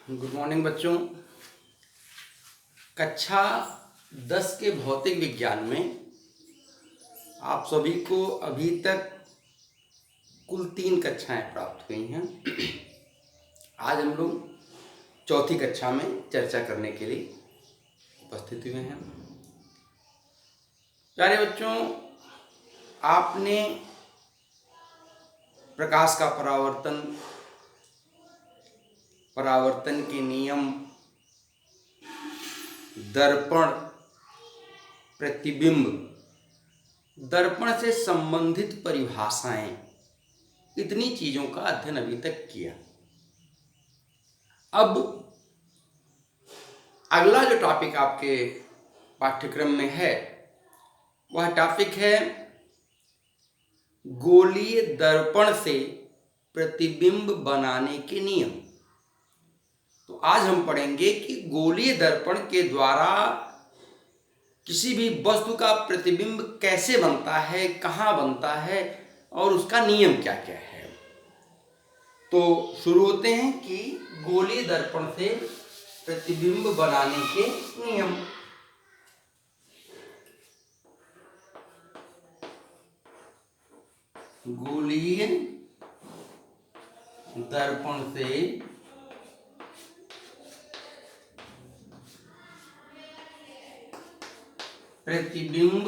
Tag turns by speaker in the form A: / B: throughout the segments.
A: Good morning बच्चों। कक्षा 10 के भौतिक विज्ञान में आप सभी को अभी तक कुल 3 कक्षाएं प्राप्त हुई हैं। आज हम लोग चौथी कक्षा में चर्चा करने के लिए उपस्थित हुए हैं। प्यारे बच्चों, आपने प्रकाश का परावर्तन के नियम, दर्पण, प्रतिबिंब, दर्पण से संबंधित परिभाषाएं, इतनी चीजों का अध्ययन अभी तक किया। अब अगला जो टॉपिक आपके पाठ्यक्रम में है वह टॉपिक है गोलीय दर्पण से प्रतिबिंब बनाने के नियम। तो आज हम पढ़ेंगे कि गोलीय दर्पण के द्वारा किसी भी वस्तु का प्रतिबिंब कैसे बनता है, कहाँ बनता है और उसका नियम क्या क्या है। तो शुरू होते हैं कि गोलीय दर्पण से प्रतिबिंब बनाने के नियम। गोलीय दर्पण से प्रतिबिंब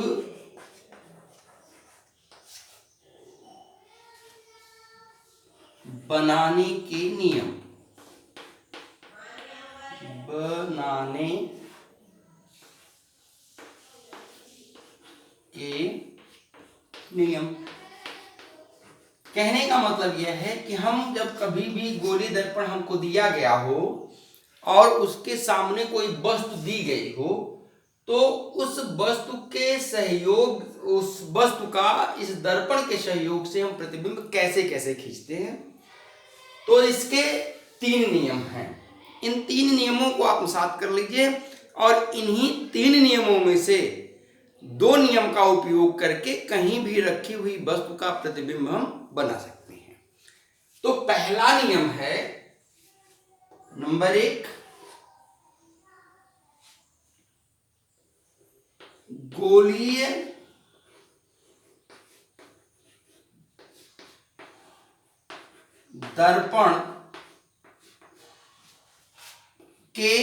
A: बनाने के नियम। बनाने के नियम कहने का मतलब यह है कि हम जब कभी भी गोलीय दर्पण हमको दिया गया हो और उसके सामने कोई वस्तु दी गई हो तो उस वस्तु के सहयोग, उस वस्तु का इस दर्पण के सहयोग से हम प्रतिबिंब कैसे कैसे खींचते हैं। तो इसके 3 नियम हैं। इन 3 नियमों को आप साथ कर लीजिए और इन्हीं 3 नियमों में से 2 नियम का उपयोग करके कहीं भी रखी हुई वस्तु का प्रतिबिंब हम बना सकते हैं। तो पहला नियम है नंबर 1, गोलीय दर्पण के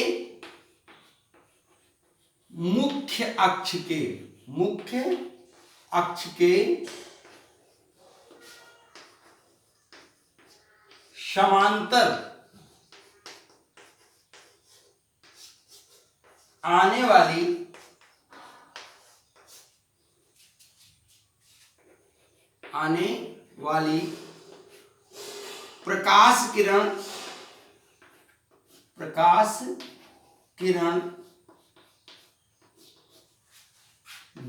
A: मुख्य अक्ष के समांतर आने वाली प्रकाश किरण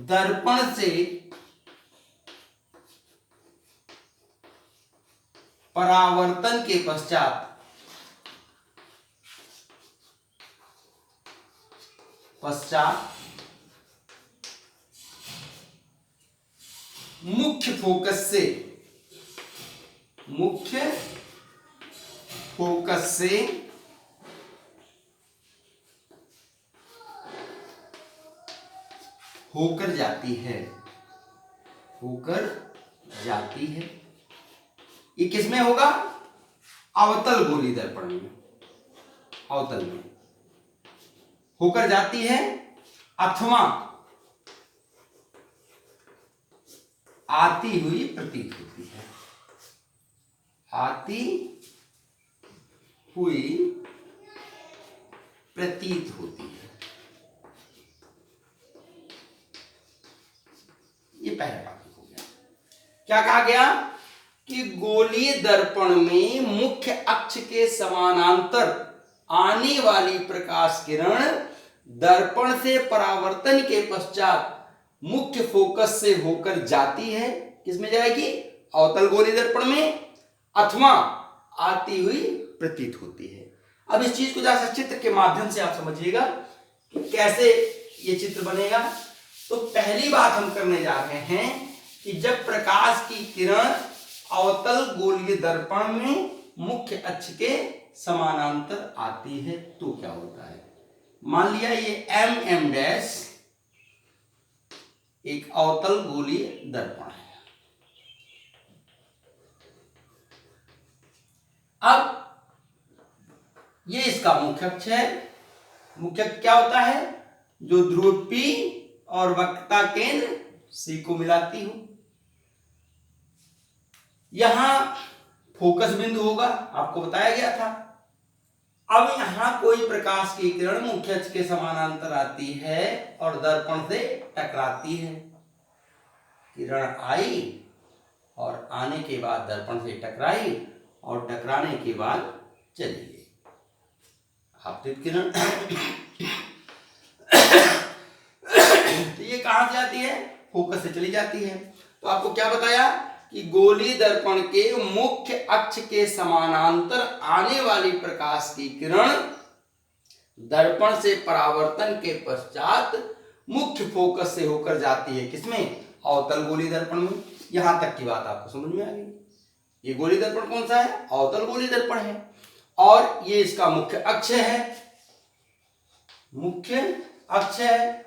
A: दर्पण से परावर्तन के पश्चात मुख्य फोकस से होकर जाती है। ये किसमें होगा? अवतल गोलीय दर्पण में, अवतल में होकर जाती है अथवा आती हुई प्रतीत होती है। आती हुई प्रतीत होती है। ये पहला टॉपिक हो गया। क्या कहा गया कि गोलीय दर्पण में मुख्य अक्ष के समानांतर आने वाली प्रकाश किरण दर्पण से परावर्तन के पश्चात मुख्य फोकस से होकर जाती है। किसमें जाएगी? अवतल गोलीय दर्पण में, अथवा आती हुई प्रतीत होती है। अब इस चीज को जरा चित्र के माध्यम से आप समझिएगा कि कैसे ये चित्र बनेगा। तो पहली बात हम करने जा रहे हैं कि जब प्रकाश की किरण अवतल गोलीय दर्पण में मुख्य अक्ष के समानांतर आती है तो क्या होता है। मान लिया ये एम डैश एक अवतल गोलीय दर्पण है। अब ये इसका मुख्य अक्ष है। मुख्य अक्ष क्या होता है, जो ध्रुव P और वक्रता केंद्र C को मिलाती हूं। यहां फोकस बिंदु होगा, आपको बताया गया था। अब यहां कोई प्रकाश की किरण मुख्य अक्ष के समानांतर आती है और दर्पण से टकराती है। किरण आई और आने के बाद दर्पण से टकराई और टकराने के बाद चली गई। आपतित किरण तो ये कहां से आती है, फोकस से चली जाती है। तो आपको क्या बताया कि गोलीय दर्पण के मुख्य अक्ष के समानांतर आने वाली प्रकाश की किरण दर्पण से परावर्तन के पश्चात मुख्य फोकस से होकर जाती है किसमें, अवतल गोलीय दर्पण में। यहां तक की बात आपको समझ में आ गई। ये गोलीय दर्पण कौन सा है, अवतल गोलीय दर्पण है और ये इसका मुख्य अक्ष है, मुख्य अक्ष है।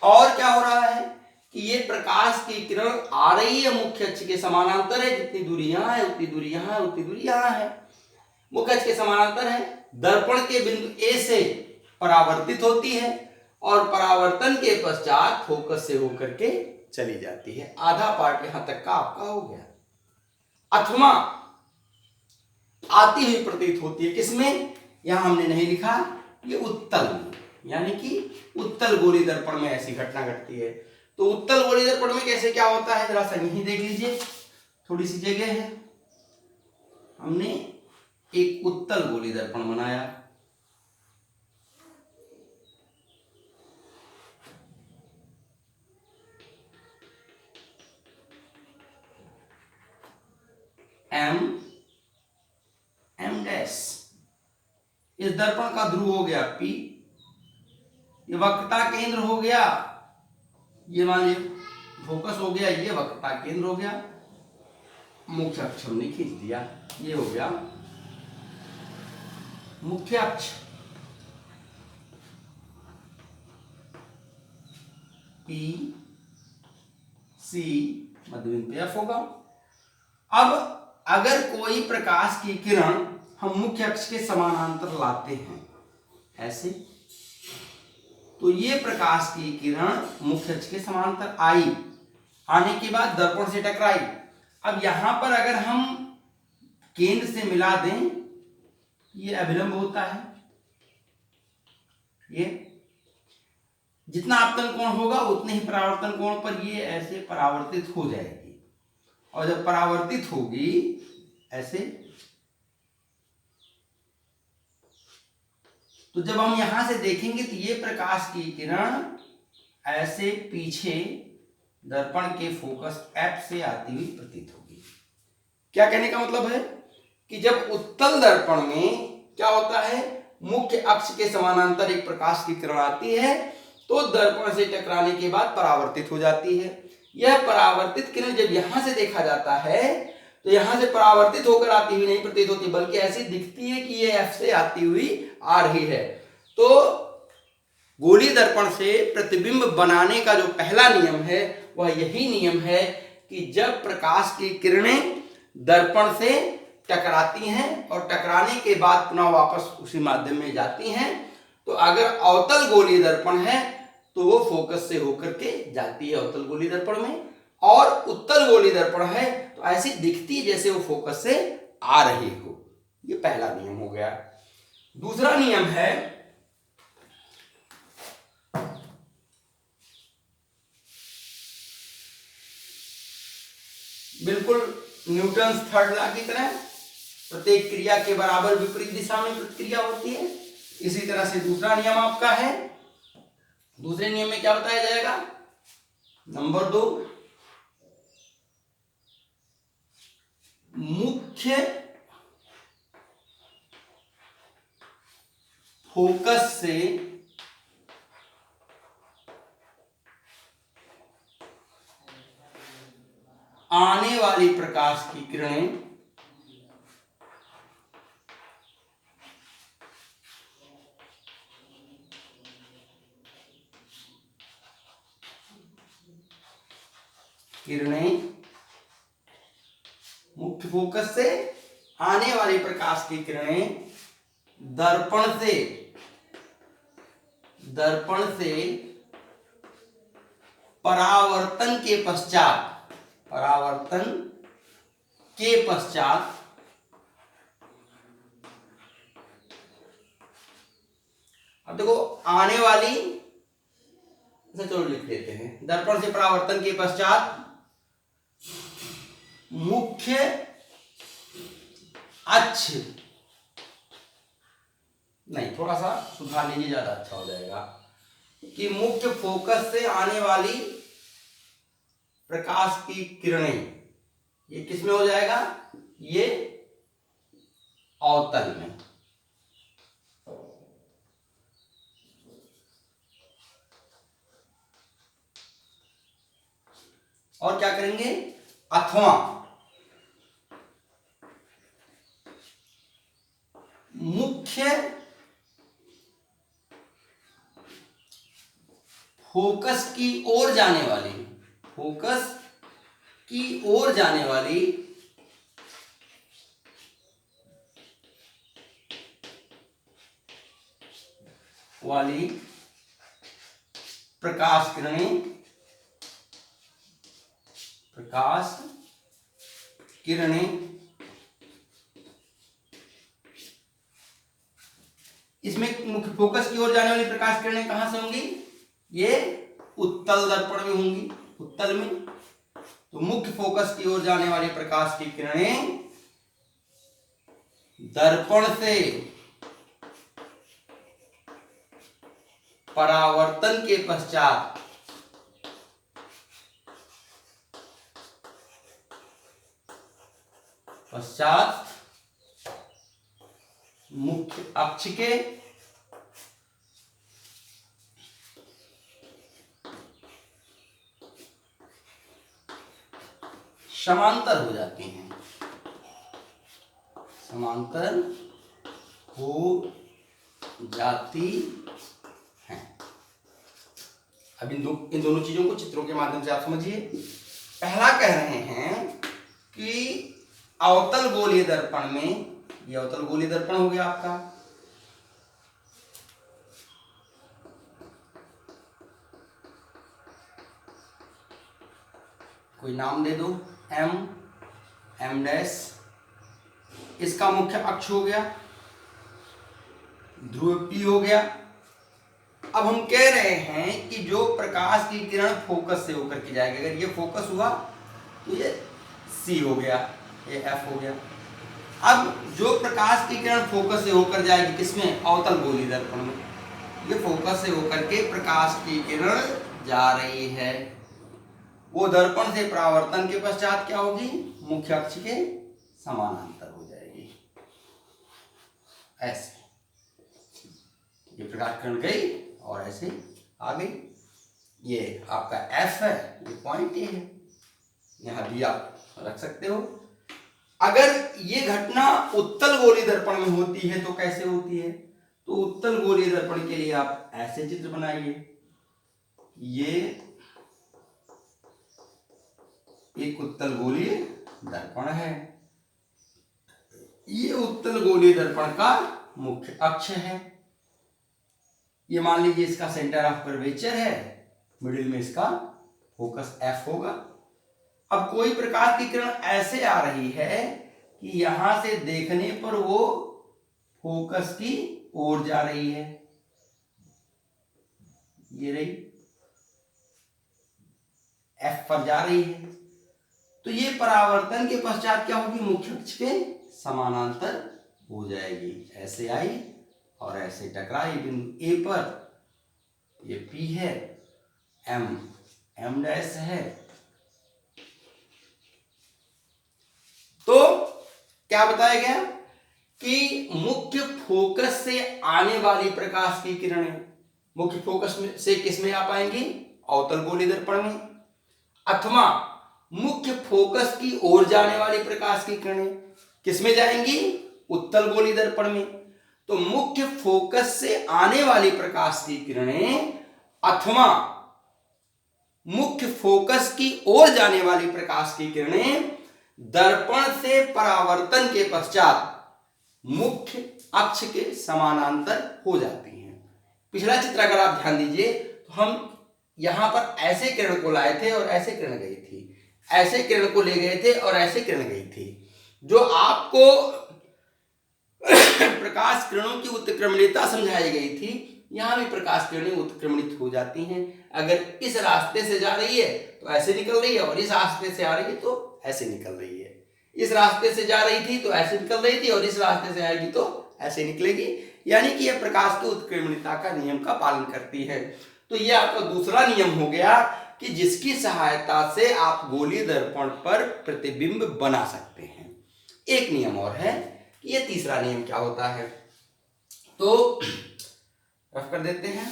A: और क्या हो रहा है कि ये प्रकाश की किरण आ रही है मुख्य अक्ष के समानांतर है। जितनी दूरी यहां है उतनी दूरी यहां है, उतनी दूरी यहां है, मुख्य अक्ष के समानांतर है। दर्पण के बिंदु A से परावर्तित होती है और परावर्तन के पश्चात फोकस से होकर के चली जाती है। आधा पार्ट यहां तक का आपका हो गया। अथवा आती हुई प्रतीत होती है किसमें, यहां हमने नहीं लिखा, ये उत्तल में, यानी कि उत्तल गोलीय दर्पण में ऐसी घटना घटती है। तो उत्तल गोलीय दर्पण में कैसे क्या होता है, जरा सा यहीं देख लीजिए, थोड़ी सी जगह है। हमने एक उत्तल गोलीय दर्पण बनाया, एम डैश। इस दर्पण का ध्रुव हो गया P, ये वक्रता केंद्र हो गया, ये मान लीजिए फोकस हो गया, ये वक्रता केंद्र हो गया, मुख्य अक्ष हमने खींच दिया, ये हो गया मुख्य अक्ष P C, मध्य बिंदु पे F होगा। अब अगर कोई प्रकाश की किरण हम मुख्य अक्ष के समानांतर लाते हैं ऐसे, तो ये प्रकाश की किरण मुख्य अक्ष के समानांतर आई, आने के बाद दर्पण से टकराई। अब यहां पर अगर हम केंद्र से मिला दें, ये अभिलंब होता है, ये जितना आपतन कोण होगा उतने ही परावर्तन कोण पर ये ऐसे परावर्तित हो जाएगी। और जब परावर्तित होगी ऐसे, तो जब हम यहां से देखेंगे तो ये प्रकाश की किरण ऐसे पीछे दर्पण के फोकस F से आती हुई प्रतीत होगी। क्या कहने का मतलब है कि जब उत्तल दर्पण में क्या होता है, मुख्य अक्ष के समानांतर एक प्रकाश की किरण आती है तो दर्पण से टकराने के बाद परावर्तित हो जाती है। यह परावर्तित किरण जब यहां से देखा जाता है तो यहां से परावर्तित होकर आती हुई नहीं प्रतीत होती, बल्कि ऐसी दिखती है कि ये F से आती हुई आ रही है। तो गोलीय दर्पण से प्रतिबिंब बनाने का जो पहला नियम है वह यही नियम है कि जब प्रकाश की किरणें दर्पण से टकराती हैं और टकराने के बाद पुनः वापस उसी माध्यम में जाती हैं, तो अगर अवतल गोलीय दर्पण है तो वो फोकस से होकर के जाती है अवतल गोलीय दर्पण में, और उत्तल गोलीय दर्पण है तो ऐसी दिखती है जैसे वो फोकस से आ रही हो। ये पहला नियम हो गया। दूसरा नियम है बिल्कुल न्यूटन थर्ड लॉ की तरह, प्रत्येक क्रिया के बराबर विपरीत दिशा में प्रतिक्रिया होती है। इसी तरह से दूसरा नियम आपका है, दूसरे नियम में क्या बताया जाएगा, नंबर 2, मुख्य फोकस से आने वाली प्रकाश की किरणें किरणें, मुख्य फोकस से आने वाली प्रकाश की किरणें दर्पण से परावर्तन के पश्चात अब देखो आने वाली, चलो लिख देते हैं, दर्पण से परावर्तन के पश्चात मुख्य अक्ष, नहीं थोड़ा सा सुधार लीजिए, ज्यादा अच्छा हो जाएगा, कि मुख्य फोकस से आने वाली प्रकाश की किरणें ये किस में हो जाएगा, ये अवतल में। और क्या करेंगे, अथवा मुख्य फोकस की ओर जाने वाली प्रकाश किरणें इसमें मुख्य फोकस की ओर जाने वाली प्रकाश किरणें कहां से होंगी, ये उत्तल दर्पण में होंगी, उत्तल में। तो मुख्य फोकस की ओर जाने वाली प्रकाश की किरणें दर्पण से परावर्तन के पश्चात मुख्य अक्ष के समांतर हो जाती हैं, समांतर हो जाती हैं। अब इन दोनों चीजों को चित्रों के माध्यम से आप समझिए। पहला कह रहे हैं कि अवतल गोलीय दर्पण में, ये अवतल गोलीय दर्पण हो गया आपका, कोई नाम दे दो, एम डैश, इसका मुख्य अक्ष हो गया, ध्रुव P हो गया। अब हम कह रहे हैं कि जो प्रकाश की किरण फोकस से होकर के जाएगी, अगर ये फोकस हुआ तो ये C हो गया, ये F हो गया। अब जो प्रकाश की किरण फोकस से होकर जाएगी किसमें, अवतल गोलीय दर्पण में, ये फोकस से होकर के प्रकाश की किरण जा रही है, वो दर्पण से परावर्तन के पश्चात क्या होगी, मुख्य अक्ष के समानांतर हो जाएगी। ऐसे ये प्रकाश किरण गई और ऐसे आ गई, ये आपका F है, ये पॉइंट ए है, यहां भी आप रख सकते हो। अगर ये घटना उत्तल गोलीय दर्पण में होती है तो कैसे होती है, तो उत्तल गोलीय दर्पण के लिए आप ऐसे चित्र बनाइए, ये एक उत्तल गोलीय दर्पण है, ये उत्तल गोलीय दर्पण का मुख्य अक्ष है, ये मान लीजिए इसका सेंटर ऑफ कर्वेचर है, मिडिल में इसका फोकस F होगा। अब कोई प्रकाश की किरण ऐसे आ रही है कि यहां से देखने पर वो फोकस की ओर जा रही है, ये रही F पर जा रही है, तो ये परावर्तन के पश्चात क्या होगी, मुख्य अक्ष के समानांतर हो जाएगी, ऐसे आई और ऐसे टकराई बिंदु A पर, ये P है, M डैश है। तो क्या बताया गया कि मुख्य फोकस से आने वाली प्रकाश की किरणें मुख्य फोकस में से किस में आ पाएंगी, अवतल गोलीय दर्पण में, अथवा मुख्य फोकस की ओर जाने वाली प्रकाश की किरणें किस में जाएंगी, उत्तल गोलीय दर्पण में। तो मुख्य फोकस से आने वाली प्रकाश की किरणें अथवा मुख्य फोकस की ओर जाने वाली प्रकाश की किरणें दर्पण से परावर्तन के पश्चात मुख्य अक्ष के समानांतर हो जाती हैं। पिछला चित्र अगर आप ध्यान दीजिए तो हम यहां पर ऐसे किरण को लाए थे और ऐसे किरण गई थी, ऐसे किरण को ले गए थे और ऐसे किरण गई थी। जो आपको प्रकाश किरणों की उत्क्रमणीयता समझाई गई थी, यहां भी प्रकाश किरणें उत्क्रमणित हो जाती हैं। अगर इस रास्ते से जा रही है तो ऐसे निकल रही है, और इस रास्ते से आ रही है तो ऐसे निकल रही है। इस रास्ते से जा रही थी तो ऐसे निकल रही थी, और इस रास्ते से आएगी तो ऐसे निकलेगी। यानी कि यह प्रकाश की उत्क्रमणीयता का नियम का पालन करती है। तो यह आपका दूसरा नियम हो गया कि जिसकी सहायता से आप गोलीय दर्पण पर प्रतिबिंब बना सकते हैं। एक नियम और है कि यह तीसरा नियम क्या होता है, तो रफ कर देते हैं।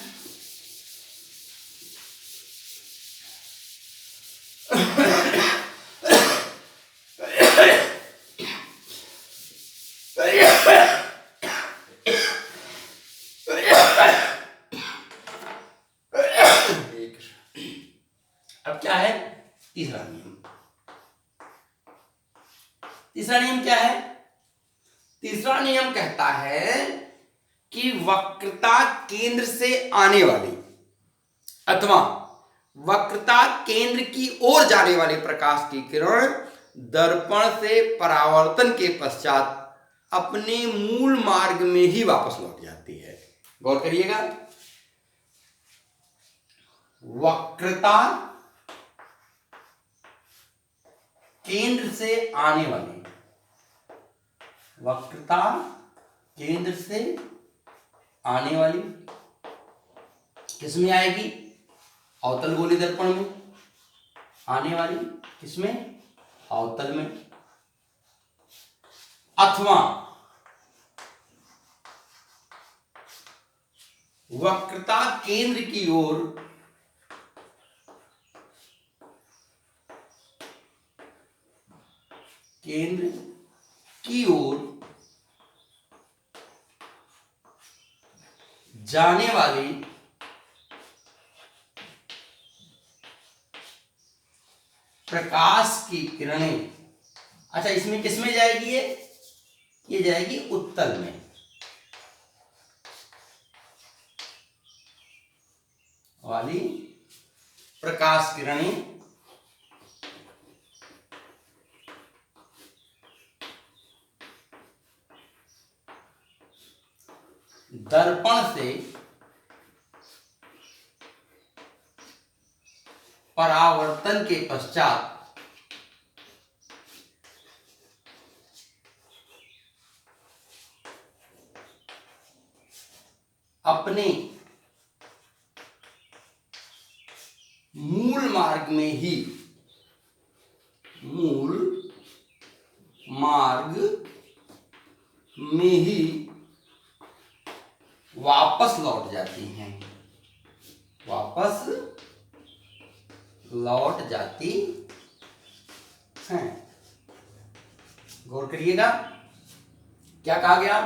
A: अब क्या है तीसरा नियम? तीसरा नियम क्या है? तीसरा नियम कहता है कि वक्रता केंद्र से आने वाली अथवा वक्रता केंद्र की ओर जाने वाले प्रकाश की किरण दर्पण से परावर्तन के पश्चात अपने मूल मार्ग में ही वापस लौट जाती है। गौर करिएगा, वक्रता केंद्र से आने वाली, वक्रता केंद्र से आने वाली किसमें आएगी? अवतल गोलीय दर्पण में आने वाली, किसमें? अवतल में। अथवा वक्रता केंद्र की ओर जाने वाली प्रकाश की किरणें, अच्छा इसमें किसमें जाएगी? ये जाएगी उत्तल में वाली प्रकाश किरणें दर्पण से परावर्तन के पश्चात अपने मूल मार्ग में ही वापस लौट जाती हैं, वापस लौट जाती हैं। गौर करिएगा, क्या कहा गया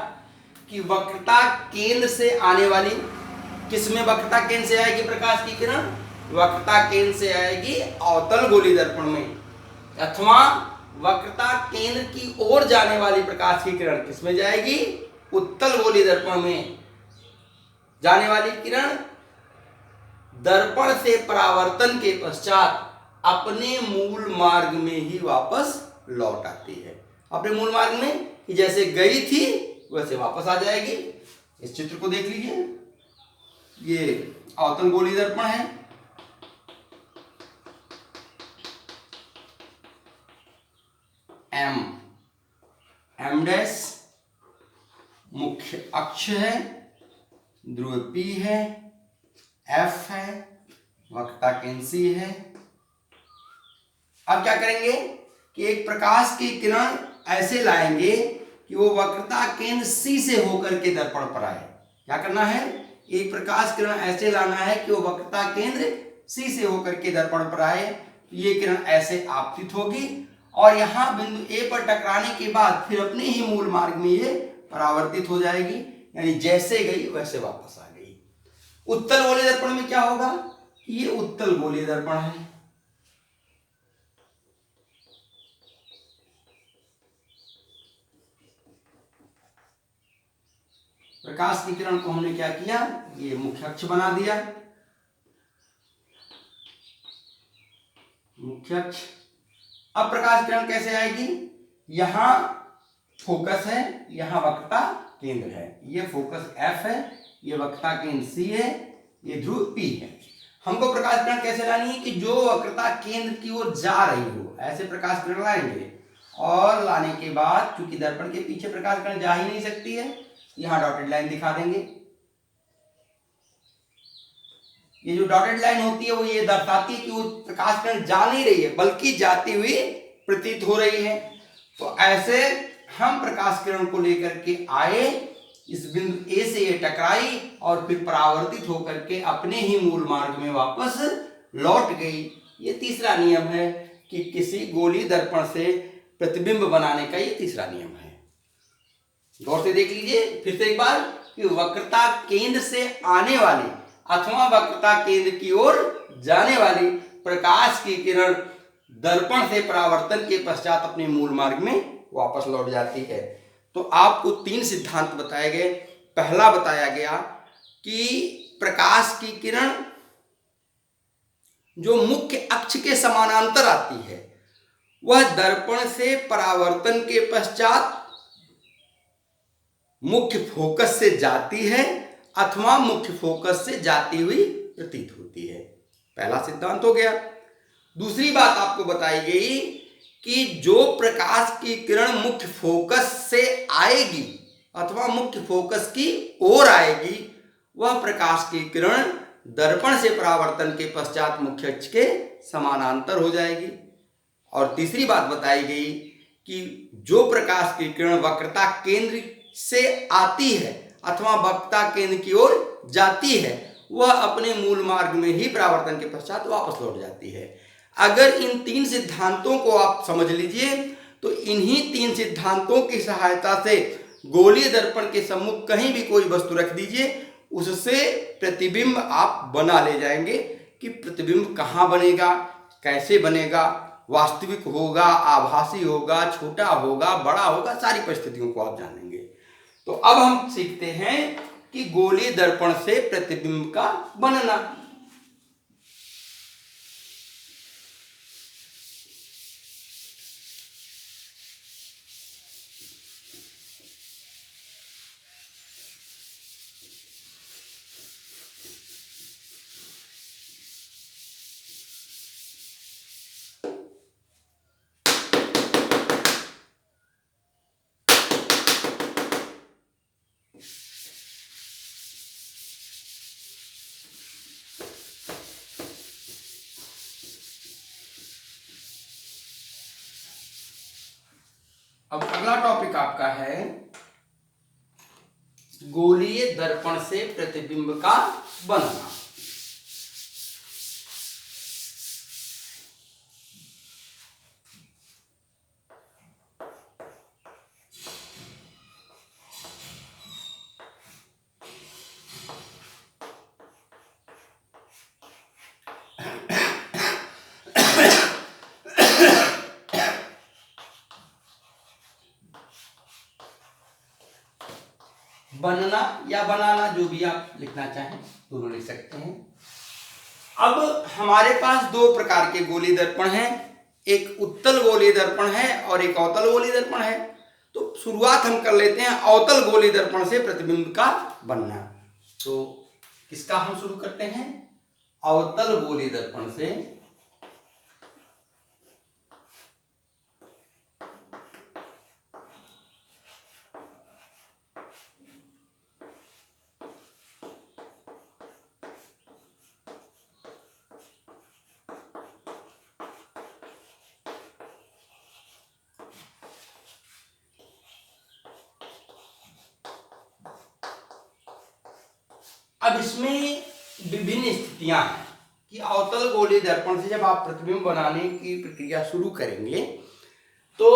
A: कि वक्रता केंद्र से आने वाली, किसमें वक्रता केंद्र से आएगी प्रकाश की किरण? वक्रता केंद्र से आएगी अवतल गोलीय दर्पण में, अथवा वक्रता केंद्र की ओर जाने वाली प्रकाश की किरण किसमें जाएगी? उत्तल गोलीय दर्पण में। जाने वाली किरण दर्पण से परावर्तन के पश्चात अपने मूल मार्ग में ही वापस लौट आती है। अपने मूल मार्ग में कि जैसे गई थी वैसे वापस आ जाएगी। इस चित्र को देख लीजिए, ये अवतल गोलीय दर्पण है, एम डैश मुख्य अक्ष है, ध्रुव P है, F है, वक्रता केंद्र C है। अब क्या करेंगे कि एक प्रकाश की किरण ऐसे लाएंगे कि वो वक्रता केंद्र C से होकर के दर्पण पर आए। क्या करना है? एक प्रकाश किरण ऐसे लाना है कि वो वक्रता केंद्र C से होकर के दर्पण पर आए। ये किरण ऐसे आपतित होगी और यहां बिंदु A पर टकराने के बाद फिर अपने ही मूल मार्ग में ये परावर्तित हो जाएगी, यानी जैसे गई वैसे वापस आ गई। उत्तल गोलीय दर्पण में क्या होगा? ये उत्तल गोलीय दर्पण है। प्रकाश की किरण को हमने क्या किया, ये मुख्य अक्ष बना दिया, मुख्य अक्ष। अब प्रकाश किरण कैसे आएगी, यहां फोकस है, यहां वक्रता केंद्र है, ये फोकस F है, ये वक्रता केंद्र C है, ये ध्रुव P है। हमको प्रकाश किरण कैसे लानी है कि जो वक्रता केंद्र की ओर जा रही हो, ऐसे प्रकाश किरण लाएंगे। और लाने के बाद चूंकि दर्पण के पीछे प्रकाश किरण जा ही नहीं सकती है, यहां डॉटेड लाइन दिखा देंगे। ये जो डॉटेड लाइन होती है वो ये दर्शाती है कि वो प्रकाश किरण जा नहीं रही है बल्कि जाती हुई प्रतीत हो रही है। तो ऐसे हम प्रकाश किरण को लेकर के आए, इस बिंदु ए से ये टकराई और फिर परावर्तित होकर के अपने ही मूल मार्ग में वापस लौट गई। ये तीसरा नियम है कि किसी गोलीय दर्पण से प्रतिबिंब बनाने का, ये तीसरा नियम है। गौर से देख लीजिए फिर से एक बार कि वक्रता केंद्र से आने वाली अथवा वक्रता केंद्र की ओर जाने वाली प्रकाश की किरण दर्पण से परावर्तन के पश्चात अपने मूल मार्ग में वापस लौट जाती है। तो आपको 3 सिद्धांत बताए गए। पहला बताया गया कि प्रकाश की किरण जो मुख्य अक्ष के समानांतर आती है वह दर्पण से परावर्तन के पश्चात मुख्य फोकस से जाती है अथवा मुख्य फोकस से जाती हुई प्रतीत होती है। पहला सिद्धांत हो गया। दूसरी बात आपको बताई गई कि जो प्रकाश की किरण मुख्य फोकस से आएगी अथवा मुख्य फोकस की ओर आएगी वह प्रकाश की किरण दर्पण से परावर्तन के पश्चात मुख्य अक्ष के समानांतर हो जाएगी। और तीसरी बात बताई गई कि जो प्रकाश की किरण वक्रता केंद्र से आती है अथवा वक्रता केंद्र की ओर जाती है वह अपने मूल मार्ग में ही परावर्तन के पश्चात वापस लौट जाती है। अगर इन 3 सिद्धांतों को आप समझ लीजिए तो इन्हीं 3 सिद्धांतों की सहायता से गोलीय दर्पण के सम्मुख कहीं भी कोई वस्तु रख दीजिए, उससे प्रतिबिंब आप बना ले जाएंगे। कि प्रतिबिंब कहाँ बनेगा, कैसे बनेगा, वास्तविक होगा, आभासी होगा, छोटा होगा, बड़ा होगा, सारी परिस्थितियों को आप जानेंगे। तो अब हम सीखते हैं कि गोलीय दर्पण से प्रतिबिंब का बनना। अब अगला टॉपिक आपका है गोलीय दर्पण से प्रतिबिंब का बनना। बनना या बनाना जो भी आप लिखना चाहें दोनों लिख सकते हैं। अब हमारे पास 2 प्रकार के गोलीय दर्पण हैं, एक उत्तल गोलीय दर्पण है और एक अवतल गोलीय दर्पण है। तो शुरुआत हम कर लेते हैं अवतल गोलीय दर्पण से प्रतिबिंब का बनना। तो किसका हम शुरू करते हैं, अवतल गोलीय दर्पण से। अब इसमें विभिन्न स्थितियां हैं कि अवतल गोलीय दर्पण से जब आप प्रतिबिंब बनाने की प्रक्रिया शुरू करेंगे तो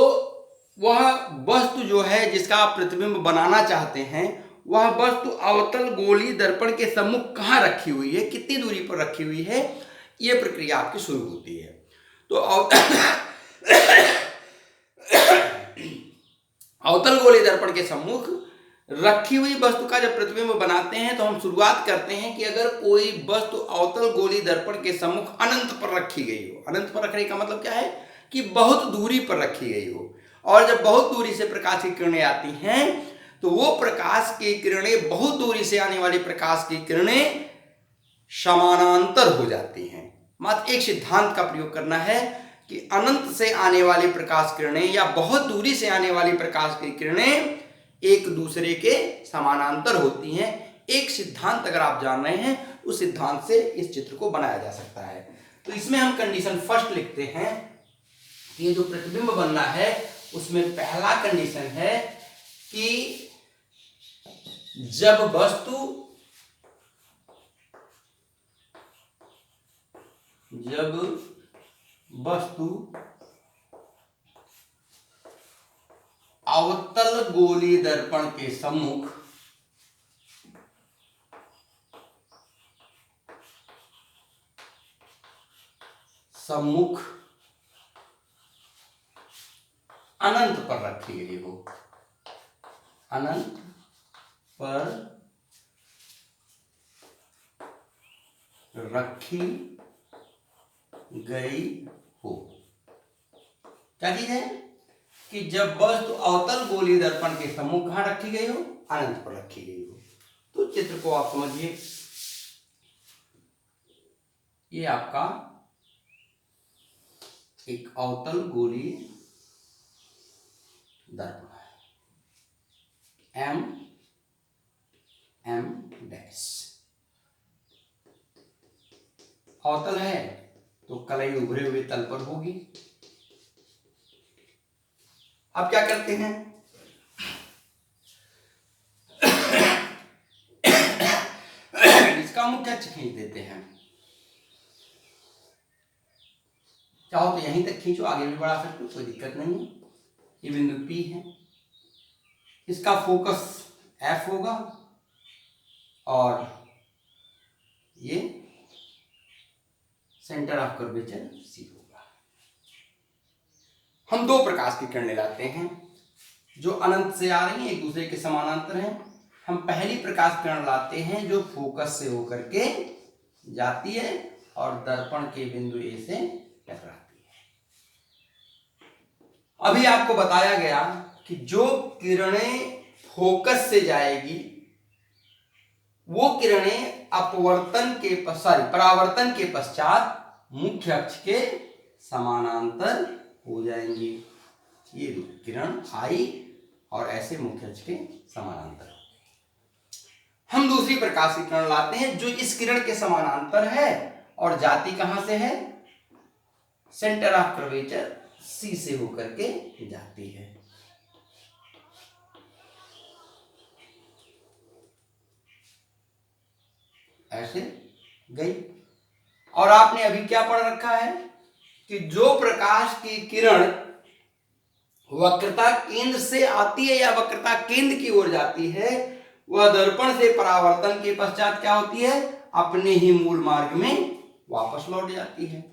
A: वह वस्तु जो है जिसका आप प्रतिबिंब बनाना चाहते हैं वह वस्तु अवतल गोलीय दर्पण के सम्मुख कहाँ रखी हुई है, कितनी दूरी पर रखी हुई है, ये प्रक्रिया आपकी शुरू होती है। तो अवतल गोलीय दर्पण के सम्मुख रखी हुई वस्तु का जब प्रतिबिंब बनाते हैं तो हम शुरुआत करते हैं कि अगर कोई वस्तु अवतल गोलीय दर्पण के सम्मुख अनंत पर रखी गई हो। अनंत पर रखने का मतलब क्या है कि बहुत दूरी पर रखी गई हो, और जब बहुत दूरी से प्रकाश की किरणें आती हैं तो वो प्रकाश की किरणें, बहुत दूरी से आने वाली प्रकाश की किरणें समानांतर हो जाती हैं। मात्र एक सिद्धांत का प्रयोग करना है कि अनंत से आने वाली प्रकाश किरणें या बहुत दूरी से आने वाली प्रकाश की किरणें एक दूसरे के समानांतर होती हैं। एक सिद्धांत अगर आप जान रहे हैं, उस सिद्धांत से इस चित्र को बनाया जा सकता है। तो इसमें हम कंडीशन फर्स्ट लिखते हैं। ये जो प्रतिबिंब बनना है उसमें पहला कंडीशन है कि जब वस्तु अवतल गोलीय दर्पण के सम्मुख अनंत पर रखी गई हो, अनंत पर रखी गई हो। क्या चीज है कि जब वस्तु अवतल गोलीय दर्पण के सम्मुख कहां रखी गई हो, अनंत पर रखी गई हो। तो चित्र को आप समझिए, ये आपका एक अवतल गोलीय दर्पण है, M डैश। अवतल है तो कलई उभरे हुए तल पर होगी। अब क्या करते हैं, इसका मुख्य अक्ष खींच देते हैं। चाहो तो यहीं तक खींचो, आगे भी बढ़ा सकते हो, कोई दिक्कत नहीं है। ये बिंदु P है, इसका फोकस F होगा और ये सेंटर ऑफ कर्वेचर C होगा। हम दो प्रकाश की किरणें लाते हैं जो अनंत से आ रही हैं, एक दूसरे के समानांतर हैं। हम पहली प्रकाश किरण लाते हैं जो फोकस से होकर के जाती है और दर्पण के बिंदु A से टकराती है। अभी आपको बताया गया कि जो किरणें फोकस से जाएगी वो किरणें परावर्तन के पश्चात मुख्य अक्ष के समानांतर हो जाएंगी। ये किरण आई और ऐसे मुख्य अक्ष के समानांतर। हम दूसरी प्रकाश की किरण लाते हैं जो इस किरण के समानांतर है और जाती कहां से है, सेंटर ऑफ कर्वेचर C से होकर के जाती है। ऐसे गई। और आपने अभी क्या पढ़ रखा है कि जो प्रकाश की किरण वक्रता केंद्र से आती है या वक्रता केंद्र की ओर जाती है, वह दर्पण से परावर्तन के पश्चात क्या होती है, अपने ही मूल मार्ग में वापस लौट जाती है।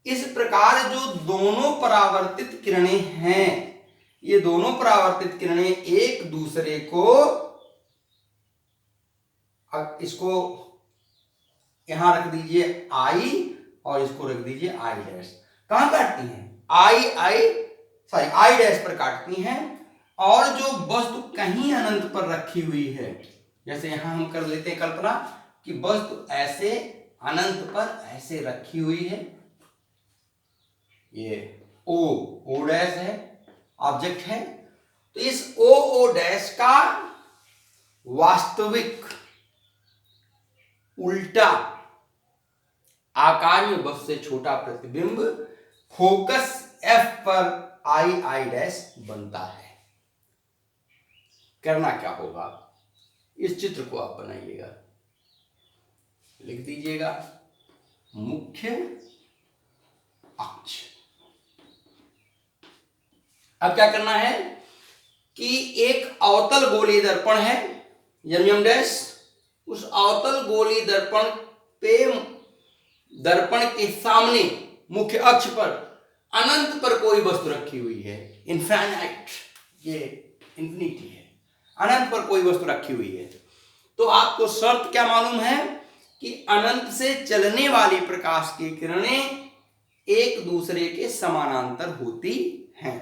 A: इस प्रकार जो दोनों परावर्तित किरणें हैं, ये दोनों परावर्तित किरणें एक दूसरे को, इसको यहां रख दीजिए I और इसको रख दीजिए I डैश। कहां काटती हैं, I डैश पर काटती हैं। और जो वस्तु कहीं अनंत पर रखी हुई है, जैसे यहां हम कर लेते हैं कल्पना कि वस्तु ऐसे अनंत पर ऐसे रखी हुई है, ये O डैश है, ऑब्जेक्ट है। तो इस O डैश का वास्तविक उल्टा आकार में वस्तु से छोटा प्रतिबिंब फोकस F पर I डैश बनता है। करना क्या होगा, इस चित्र को आप बनाइएगा, लिख दीजिएगा मुख्य अक्ष। अब क्या करना है कि एक अवतल गोलीय दर्पण है यम यम डैश उस अवतल गोली दर्पण पे दर्पण के सामने मुख्य अक्ष पर अनंत पर कोई वस्तु रखी हुई है। इनफाइनाइट, ये इंफिनिटी है, अनंत पर कोई वस्तु रखी हुई है। तो आपको शर्त क्या मालूम है कि अनंत से चलने वाली प्रकाश की किरणें एक दूसरे के समानांतर होती हैं।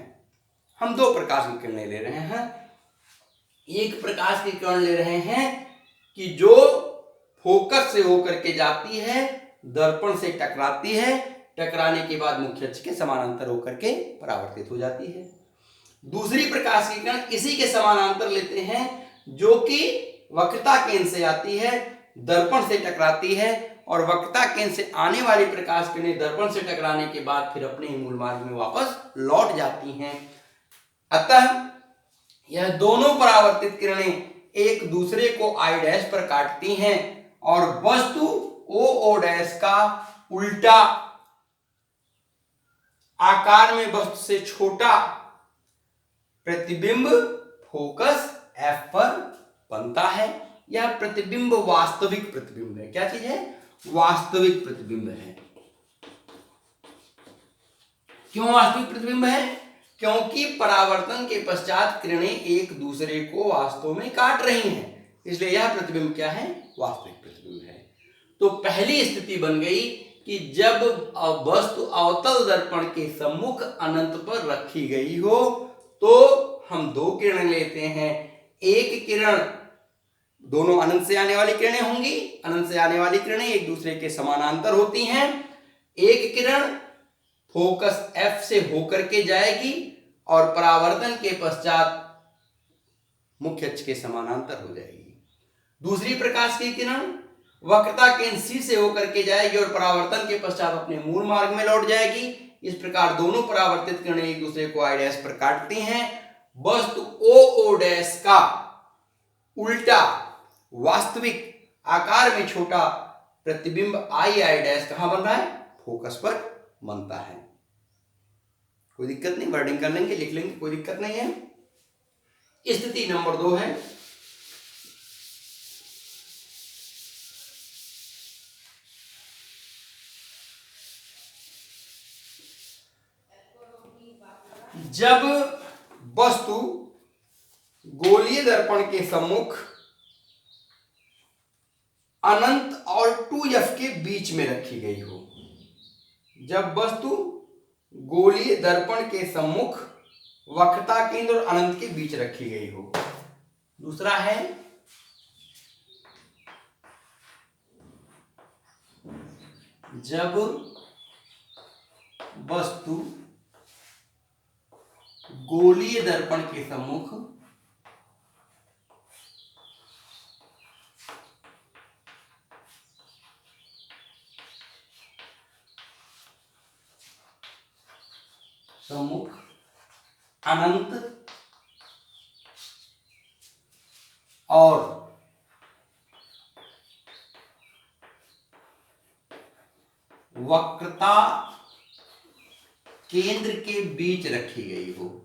A: हम दो प्रकाश की किरणें ले रहे हैं। एक प्रकाश की किरण ले रहे हैं कि जो फोकस से होकर के जाती है, दर्पण से टकराती है, टकराने के बाद मुख्य अक्ष के समानांतर होकर के परावर्तित हो जाती है। दूसरी प्रकाश की किरण इसी के समानांतर लेते हैं, जो कि वक्रता केंद्र से आती है, दर्पण से टकराती है, और वक्रता केंद्र से आने वाली प्रकाश किरणें दर्पण से टकराने के बाद फिर अपने मूल मार्ग में वापस लौट जाती हैं। अतः यह दोनों परावर्तित किरणें एक दूसरे को आई डैश पर काटती हैं और वस्तु ओ डैश का उल्टा आकार में वस्तु से छोटा प्रतिबिंब फोकस एफ पर बनता है। यह प्रतिबिंब वास्तविक प्रतिबिंब है। क्या चीज है? वास्तविक प्रतिबिंब है। क्यों वास्तविक प्रतिबिंब है? क्योंकि परावर्तन के पश्चात किरणें एक दूसरे को वास्तव में काट रही हैं, इसलिए यह प्रतिबिंब क्या है? वास्तविक प्रतिबिंब है। तो पहली स्थिति बन गई कि जब वस्तु अवतल दर्पण के सम्मुख अनंत पर रखी गई हो तो हम दो किरणें लेते हैं। एक किरण, दोनों अनंत से आने वाली किरणें होंगी, अनंत से आने वाली किरणें एक दूसरे के समानांतर होती हैं। एक किरण फोकस एफ से होकर के जाएगी और परावर्तन के पश्चात मुख्य अक्ष के समानांतर हो जाएगी। दूसरी प्रकाश की किरण वक्रता केंद्र सी से होकर के जाएगी और परावर्तन के पश्चात अपने मूल मार्ग में लौट जाएगी। इस प्रकार दोनों परावर्तित किरणें एक दूसरे को आई डैश पर काटती हैं। वस्तु ओ डैश का उल्टा वास्तविक आकार में छोटा प्रतिबिंब आई डैश कहां बन रहा है? फोकस पर बनता है। कोई दिक्कत नहीं, वर्डिंग कर लेंगे, लिख लेंगे, कोई दिक्कत नहीं है। स्थिति नंबर 2 है, जब वस्तु गोलीय दर्पण के सम्मुख अनंत और 2f के बीच में रखी गई हो। जब वस्तु गोलीय दर्पण के सम्मुख वक्रता केंद्र और अनंत के बीच रखी गई हो। दूसरा है जब वस्तु गोलीय दर्पण के सम्मुख अनंत और वक्रता केंद्र के बीच रखी गई हो।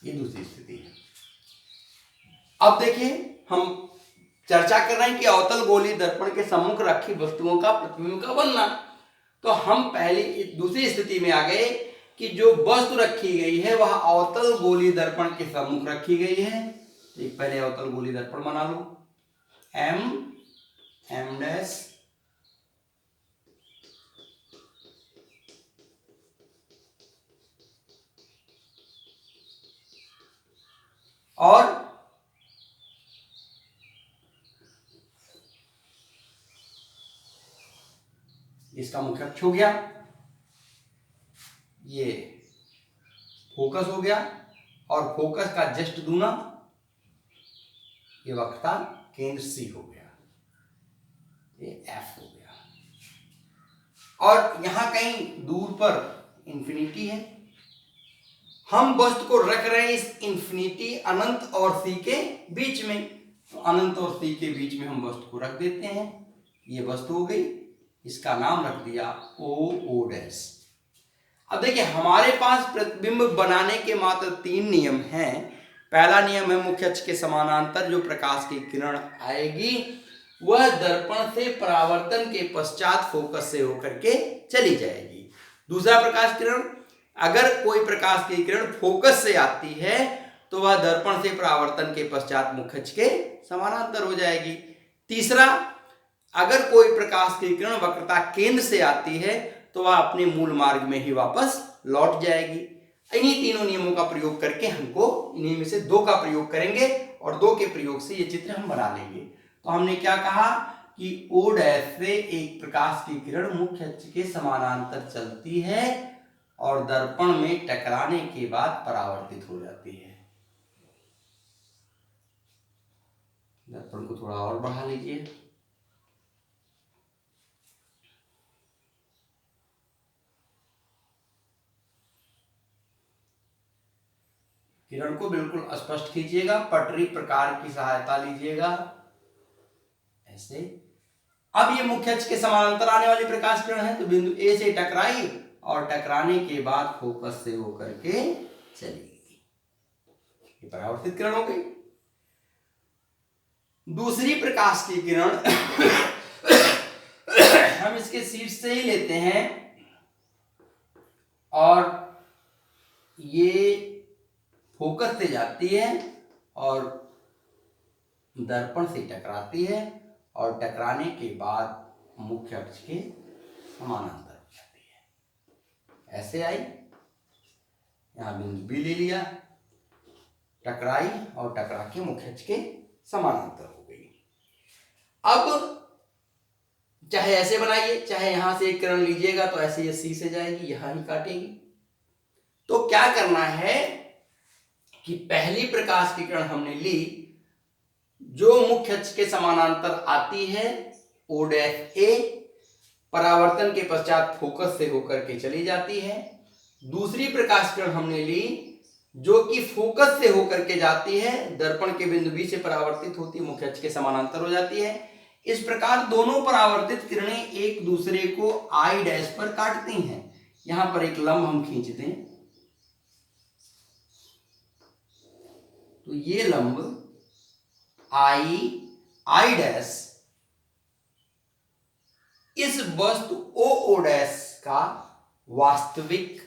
A: ये दूसरी स्थिति है। अब देखिए, हम चर्चा कर रहे हैं कि अवतल गोलीय दर्पण के सम्मुख रखी वस्तुओं का प्रतिबिंब का बनना। तो हम पहली दूसरी स्थिति में आ गए कि जो वस्तु रखी गई है वह अवतल गोलीय दर्पण के सम्मुख रखी गई है। एक पहले अवतल गोलीय दर्पण बना लो, एम डैश और इसका मुख्य अक्ष हो गया, ये फोकस हो गया और फोकस का जस्ट दूना ये वक्रता केंद्र सी हो गया, ये एफ हो गया। और यहां कहीं दूर पर इंफिनिटी है। हम वस्तु को रख रहे हैं इस इंफिनिटी अनंत और सी के बीच में। तो अनंत और सी के बीच में हम वस्तु को रख देते हैं। ये वस्तु हो गई, इसका नाम रख दिया ओ डैश। अब देखिए हमारे पास प्रतिबिंब बनाने के मात्र 3 नियम हैं। पहला नियम है मुख्य अक्ष के समानांतर जो प्रकाश की किरण आएगी वह दर्पण से परावर्तन के पश्चात फोकस से होकर के चली जाएगी। दूसरा प्रकाश किरण, अगर कोई प्रकाश की किरण फोकस से आती है तो वह दर्पण से परावर्तन के पश्चात मुख्य अक्ष के समानांतर हो जाएगी। तीसरा, अगर कोई प्रकाश की किरण वक्रता केंद्र से आती है तो वह अपने मूल मार्ग में ही वापस लौट जाएगी। इन्हीं तीनों नियमों का प्रयोग करके हमको इन्हीं में से 2 का प्रयोग करेंगे और 2 के प्रयोग से ये चित्र हम बना लेंगे। तो हमने क्या कहा कि O डैश से एक प्रकाश की किरण मुख्य अक्ष के समानांतर चलती है और दर्पण में टकराने के बाद परावर्तित हो जाती है। दर्पण को थोड़ा और बढ़ा लीजिए। किरण को बिल्कुल स्पष्ट खींचिएगा, पटरी प्रकार की सहायता लीजिएगा ऐसे। अब ये मुख्य अक्ष के समानांतर आने वाली प्रकाश किरण है तो बिंदु ए से टकराई और टकराने के बाद फोकस से होकर के चली गई, ये परावर्तित किरण हो गई। दूसरी प्रकाश की किरण हम इसके शीर्ष से ही लेते हैं और ये फोकस से जाती है और दर्पण से टकराती है और टकराने के बाद मुख्य अक्ष के समानांतर हो जाती है। ऐसे आई, यहां बिंदु बी ले लिया, टकराई और टकरा के मुख्य अक्ष के समानांतर हो गई। अब चाहे ऐसे बनाइए, चाहे यहां से एक किरण लीजिएगा तो ऐसे ये सी से जाएगी, यहां ही काटेगी। तो क्या करना है कि पहली प्रकाश की किरण हमने ली जो मुख्य अक्ष के समानांतर आती है O डैश ए, परावर्तन के पश्चात फोकस से होकर के चली जाती है। दूसरी प्रकाश किरण हमने ली जो कि फोकस से होकर के जाती है, दर्पण के बिंदु बी से परावर्तित होती है, मुख्य अक्ष के समानांतर हो जाती है। इस प्रकार दोनों परावर्तित किरणें एक दूसरे को I डैश पर काटती हैं। यहां पर एक लंब हम खींच दें तो ये लंब I डैश इस वस्तु O डैश का वास्तविक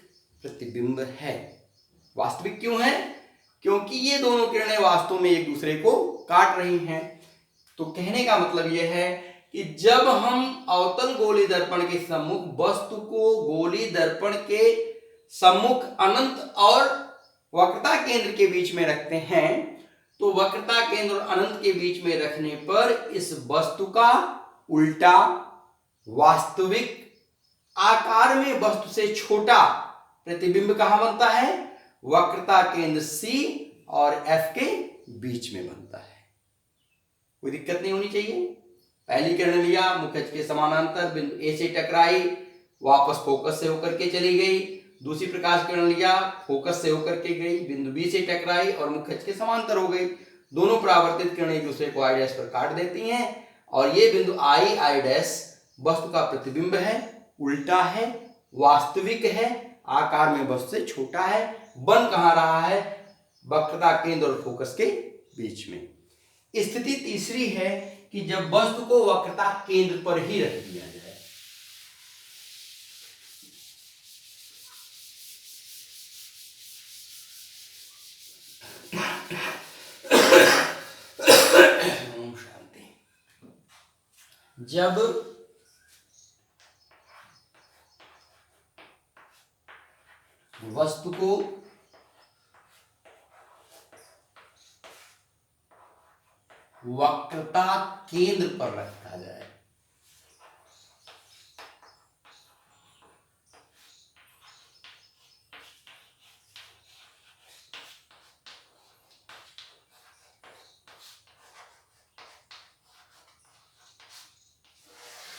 A: प्रतिबिंब है। वास्तविक क्यों है? क्योंकि ये दोनों किरणें वास्तव में एक दूसरे को काट रही हैं। तो कहने का मतलब यह है कि जब हम अवतल गोली दर्पण के सम्मुख वस्तु को गोली दर्पण के सम्मुख अनंत और वक्रता केंद्र के बीच में रखते हैं तो वक्रता केंद्र और अनंत के बीच में रखने पर इस वस्तु का उल्टा वास्तविक आकार में वस्तु से छोटा प्रतिबिंब कहां बनता है? वक्रता केंद्र C और F के बीच में बनता है। कोई दिक्कत नहीं होनी चाहिए। पहली किरण लिया, मुख्य अक्ष के समानांतर, बिंदु A से टकराई, वापस फोकस से होकर के चली गई। दूसरी प्रकाश किरण लिया, फोकस से होकर के गई, बिंदु B से टकराई और मुख्य अक्ष के समांतर हो गई। दोनों परावर्तित किरणें एक दूसरे को I डैश पर काट देती हैं और ये बिंदु I डैश वस्तु का प्रतिबिंब है, उल्टा है, वास्तविक है, आकार में वस्तु से छोटा है, बन कहां रहा है? वक्रता केंद्र और फोकस के बीच में। स्थिति तीसरी है कि जब वस्तु को वक्रता केंद्र पर ही रख दिया जाए। शांति। जब वस्तु को वक्रता केंद्र पर रखा जाए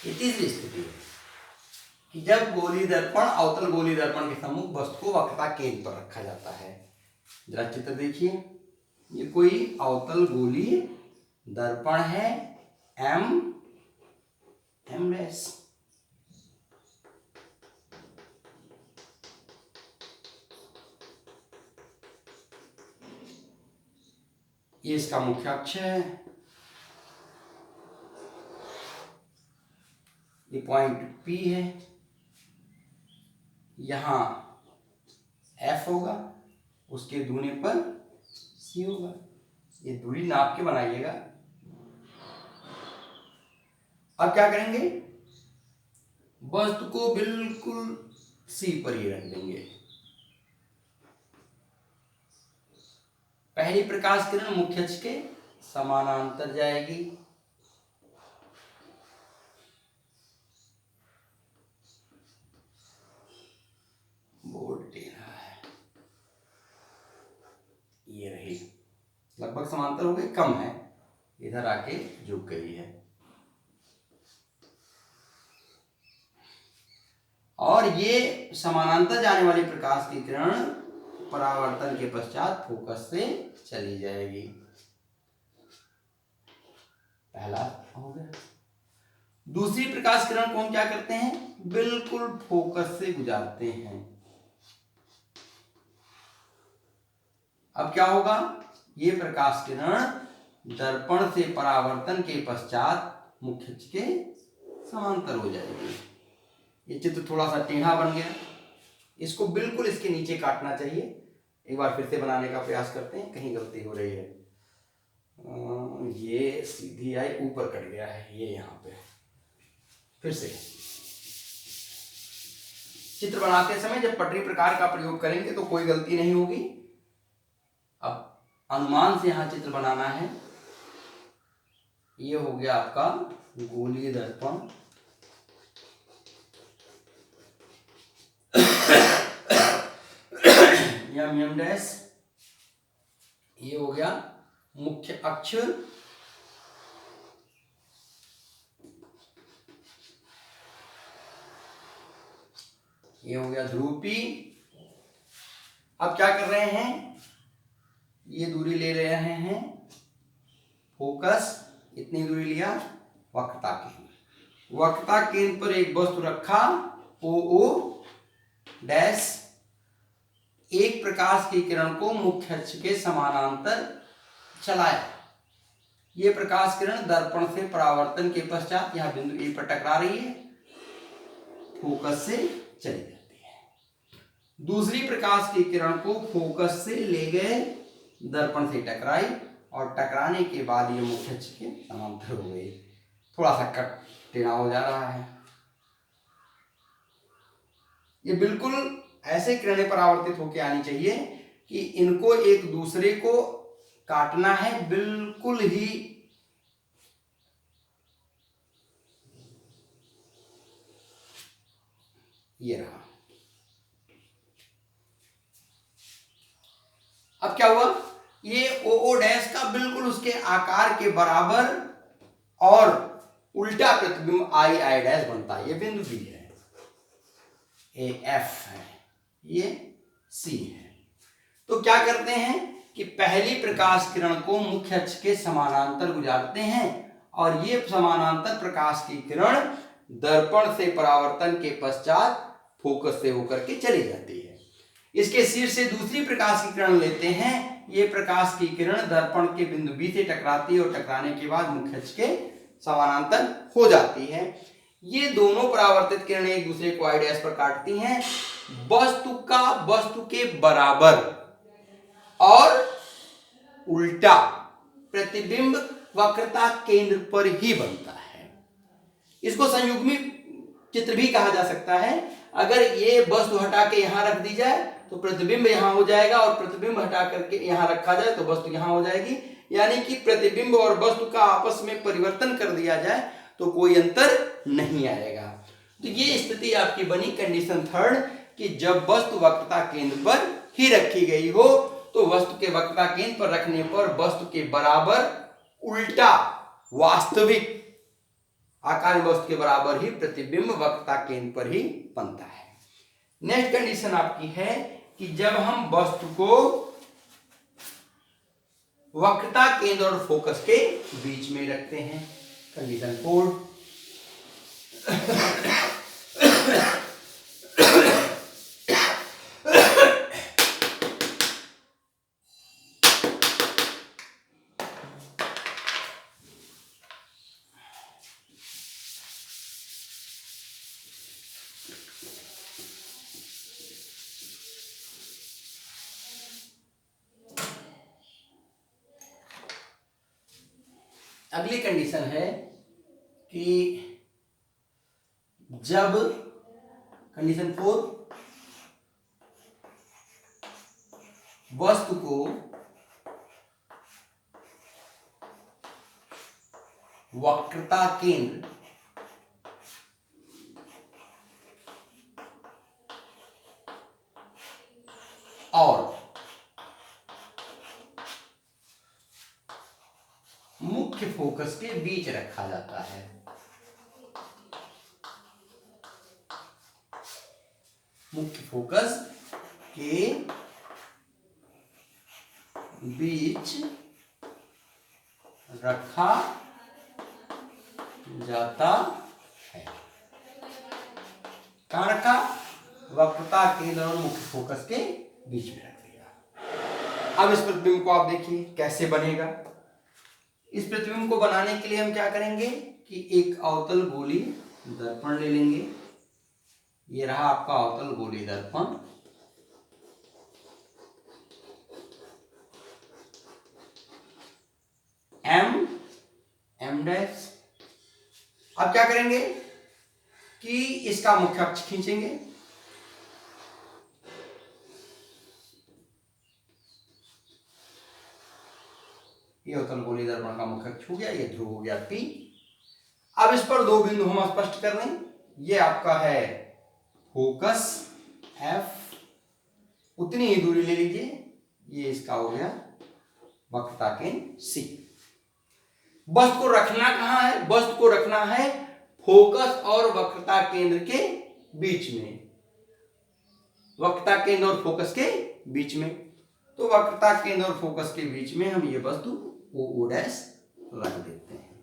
A: ये तीसरी स्थिति है कि जब गोली दर्पण अवतल गोली दर्पण के सम्मुख वस्तु को वक्रता केंद्र पर रखा जाता है। जरा चित्र देखिए, ये कोई अवतल गोली दर्पण है M ये इसका मुख्य अक्ष है, ये पॉइंट P है, यहां F होगा, उसके दूनी पर C होगा। ये दूरी नाप के बनाइएगा। अब क्या करेंगे, वस्तु को बिल्कुल C पर ही रख देंगे। पहली प्रकाश किरण मुख्य अक्ष के समानांतर जाएगी, बोर्ड टेढ़ा है, ये रही, लगभग समांतर हो गई, कम है, इधर आके झुक गई है। और ये समानांतर जाने वाली प्रकाश की किरण परावर्तन के पश्चात फोकस से चली जाएगी। पहला हो गया। दूसरी प्रकाश किरण को हम क्या करते हैं, बिल्कुल फोकस से गुजारते हैं। अब क्या होगा, ये प्रकाश किरण दर्पण से परावर्तन के पश्चात मुख्य अक्ष के समांतर हो जाएगी। ये चित्र थोड़ा सा टेढ़ा बन गया, इसको बिल्कुल इसके नीचे काटना चाहिए। एक बार फिर से बनाने का प्रयास करते हैं, कहीं गलती हो रही है। ये सीधी आई, ऊपर कट गया है, ये यहाँ पे। फिर से चित्र बनाते समय जब पटरी प्रकार का प्रयोग करेंगे तो कोई गलती नहीं होगी। अब अनुमान से यहां चित्र बनाना है। ये हो गया आपका गोलीय दर्पण, M डैश, ये हो गया मुख्य अक्ष, ये हो गया ध्रुवी। अब क्या कर रहे हैं, ये दूरी ले रहे हैं फोकस, इतनी दूरी लिया वक्रता केंद्र, वक्रता केंद्र पर एक वस्तु रखा OO डैश, एक प्रकाश की किरण को मुख्य अक्ष के समानांतर चलाया। ये प्रकाश किरण दर्पण से परावर्तन के पश्चात यहां बिंदु A पर टकरा रही है, फोकस से चली जाती है। दूसरी प्रकाश की किरण को फोकस से ले गए, दर्पण से टकराई और टकराने के बाद ये मुख्य अक्ष के समांतर हो गई। थोड़ा सा कट टेढ़ा हो जा रहा है। ये बिल्कुल ऐसे किरणें परावर्तित होकर आनी चाहिए कि इनको एक दूसरे को काटना है, बिल्कुल ही ये रहा। अब क्या हुआ, ये OO डैश का बिल्कुल उसके आकार के बराबर और उल्टा प्रतिबिंब I डैश बनता है। ये बिंदु B है, ये F है, ये C है। तो क्या करते हैं कि पहली प्रकाश किरण को मुख्य अक्ष के समानांतर गुजारते हैं और ये समानांतर प्रकाश की किरण दर्पण से परावर्तन के पश्चात फोकस से होकर के चली जाती है। इसके शीर्ष से दूसरी प्रकाश की किरण लेते हैं। ये प्रकाश की किरण दर्पण के बिंदु B से टकराती है और टकराने के बाद मुख्य अक्ष के समानांतर हो जाती है। ये दोनों परावर्तित किरणें एक दूसरे को I डैश पर काटती हैं। वस्तु के बराबर और उल्टा प्रतिबिंब वक्रता केंद्र पर ही बनता है। इसको संयुग्मी चित्र भी कहा जा सकता है। अगर ये वस्तु हटा के यहां रख दी जाए तो प्रतिबिंब यहां हो जाएगा और प्रतिबिंब हटा करके यहां रखा जाए तो वस्तु यहां हो जाएगी। यानी कि प्रतिबिंब और वस्तु का आपस में परिवर्तन कर दिया जाए तो कोई अंतर नहीं आएगा। तो ये स्थिति आपकी बनी कंडीशन थर्ड कि जब वस्तु वक्रता केंद्र पर ही रखी गई हो तो वस्तु के वक्रता केंद्र पर रखने पर वस्तु के बराबर उल्टा वास्तविक आकार वस्तु के बराबर ही प्रतिबिंब वक्रता केंद्र पर ही बनता है। नेक्स्ट कंडीशन आपकी है कि जब हम वस्तु को वक्रता केंद्र और फोकस के बीच में रखते हैं, कंडीशन 4। अगली कंडीशन है कि जब कंडीशन 4 वस्तु को वक्रता केंद्र और मुख्य फोकस के बीच रखा जाता है। मुख्य फोकस के बीच रखा जाता है। कहां रखा? वक्रता केंद्र और मुख्य फोकस के बीच में रख दिया। अब इस प्रतिबिंब को आप देखिए कैसे बनेगा। इस प्रतिबिंब को बनाने के लिए हम क्या करेंगे कि एक अवतल गोली दर्पण ले लेंगे। ये रहा आपका अवतल गोली दर्पण। M dash. अब क्या करेंगे कि इसका मुख्य अक्ष खींचेंगे। ये अवतल गोली दर्पण का मुख्य अक्ष हो गया, ये ध्रुव हो गया P। अब इस पर दो बिंदु हम स्पष्ट कर लें। ये आपका है फोकस F, उतनी ही दूरी ले लीजिए। ये इसका हो गया वक्रता केंद्र C। वस्तु को रखना कहां है? वस्तु को रखना है फोकस और वक्रता केंद्र के बीच में। वक्रता केंद्र और फोकस के बीच में। तो वक्रता केंद्र और फोकस के बीच में हम ये वस्तु O डैश रख देते हैं।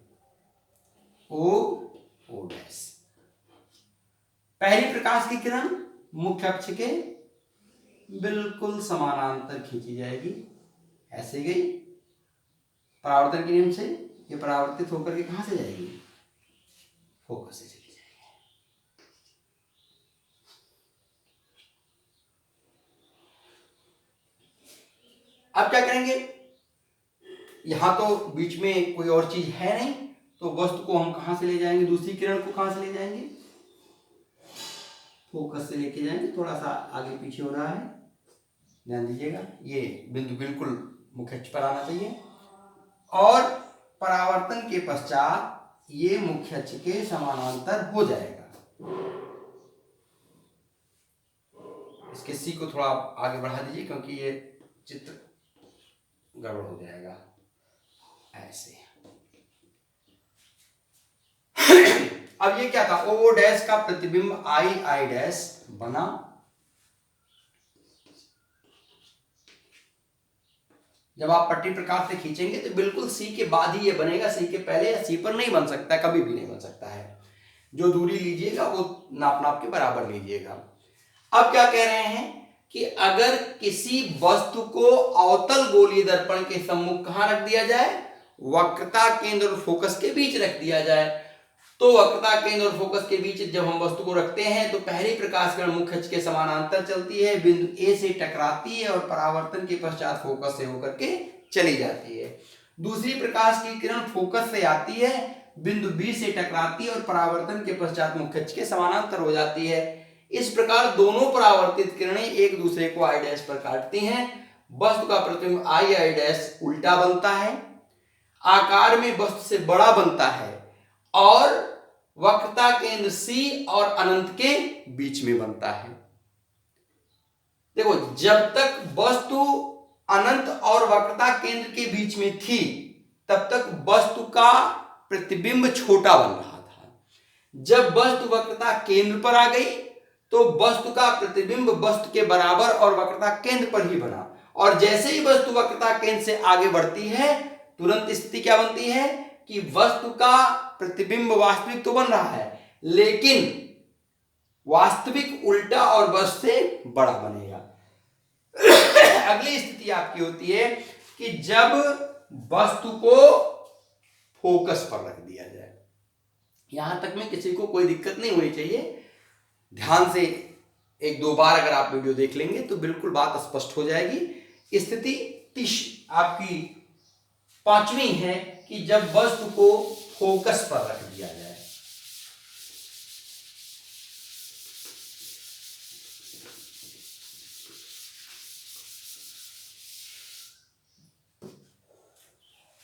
A: O dash. पहली प्रकाश की किरण मुख्य अक्ष के बिल्कुल समानांतर खींची जाएगी। ऐसे गई। परावर्तन के नियम से ये परावर्तित होकर के कहां से जाएगी? फोकस से चली जाएगी। अब क्या करेंगे? यहां तो बीच में कोई और चीज है नहीं, तो वस्तु को हम कहां से ले जाएंगे? दूसरी किरण को कहां से ले जाएंगे? फोकस से लेके जाएंगे। थोड़ा सा आगे पीछे हो रहा है, ध्यान दीजिएगा। ये बिंदु बिल्कुल मुख्य अक्ष पर आना चाहिए और परावर्तन के पश्चात ये मुख्य अक्ष के समानांतर हो जाएगा। इसके C को थोड़ा आगे बढ़ा दीजिए क्योंकि ये चित्र गड़बड़ हो जाएगा। ऐसे अब ये क्या था? O डैश का प्रतिबिंब I डैश बना। जब आप पट्टी प्रकाश से खींचेंगे तो बिल्कुल C के बाद ही ये बनेगा। C के पहले या C पर नहीं बन सकता, कभी भी नहीं बन सकता है। जो दूरी लीजिएगा वो नाप के बराबर लीजिएगा। अब क्या कह रहे हैं कि अगर किसी वस्तु को अवतल गोलीय दर्पण के सम्मुख कहां रख दिया जाए? वक्रता केंद्र और फोकस के बीच रख दिया जाए। तो वक्रता केंद्र और फोकस के बीच जब हम वस्तु को रखते हैं तो पहली प्रकाश किरण मुख्य अक्ष के समानांतर चलती है, बिंदु A से टकराती है और परावर्तन के पश्चात फोकस से होकर के चली जाती है। दूसरी प्रकाश की किरण फोकस से आती है, बिंदु B से टकराती है और परावर्तन के पश्चात मुख्य अक्ष के समानांतर हो जाती है। इस प्रकार दोनों परावर्तित किरणें एक दूसरे को I डैश पर काटती हैं। वस्तु का प्रतिबिंब I डैश उल्टा बनता है, आकार में वस्तु से बड़ा बनता है और वक्रता केंद्र C और अनंत के बीच में बनता है। देखो, जब तक वस्तु अनंत और वक्रता केंद्र के बीच में थी तब तक वस्तु का प्रतिबिंब छोटा बन रहा था। जब वस्तु वक्रता केंद्र पर आ गई तो वस्तु का प्रतिबिंब वस्तु के बराबर और वक्रता केंद्र पर ही बना। और जैसे ही वस्तु वक्रता केंद्र से आगे बढ़ती है तुरंत स्थिति क्या बनती है कि वस्तु का प्रतिबिंब वास्तविक तो बन रहा है लेकिन वास्तविक उल्टा और वस्तु से बड़ा बनेगा। अगली स्थिति आपकी होती है कि जब वस्तु को फोकस पर रख दिया जाए। यहां तक में किसी को कोई दिक्कत नहीं होनी चाहिए। ध्यान से एक दो बार अगर आप वीडियो देख लेंगे तो बिल्कुल बात स्पष्ट हो जाएगी। स्थिति आपकी पांचवी है कि जब वस्तु को फोकस पर रख दिया जाए।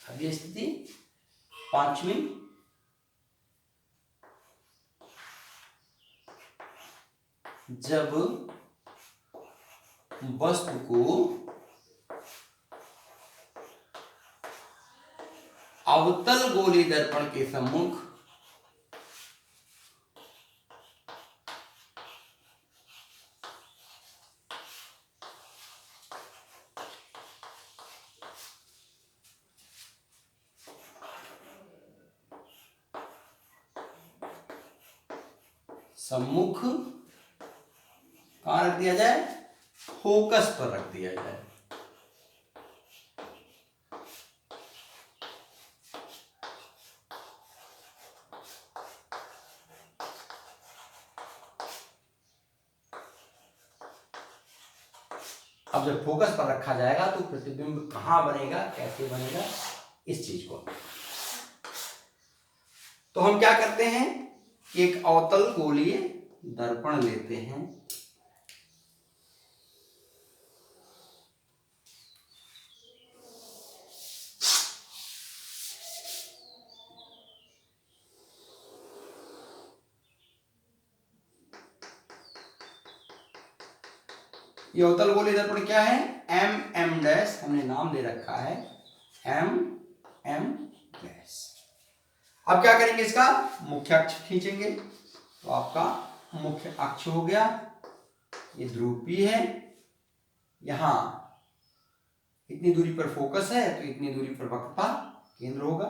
A: अगली स्थिति पांचवी, जब वस्तु को अवतल गोली दर्पण के सम्मुख कहां रख दिया जाए, फोकस पर रख दिया जाए। अब जब फोकस पर रखा जाएगा तो प्रतिबिंब कहां बनेगा, कैसे बनेगा, इस चीज को। तो हम क्या करते हैं, एक अवतल गोलीय दर्पण लेते हैं, ये अवतल गोलीय दर्पण क्या है, एम डैश, हमने नाम दे रखा है एम डैश। अब क्या करेंगे, इसका मुख्य अक्ष खींचेंगे, तो आपका मुख्य अक्ष हो गया, ये ध्रुव P है, यहां इतनी दूरी पर फोकस है तो इतनी दूरी पर वक्रता केंद्र होगा,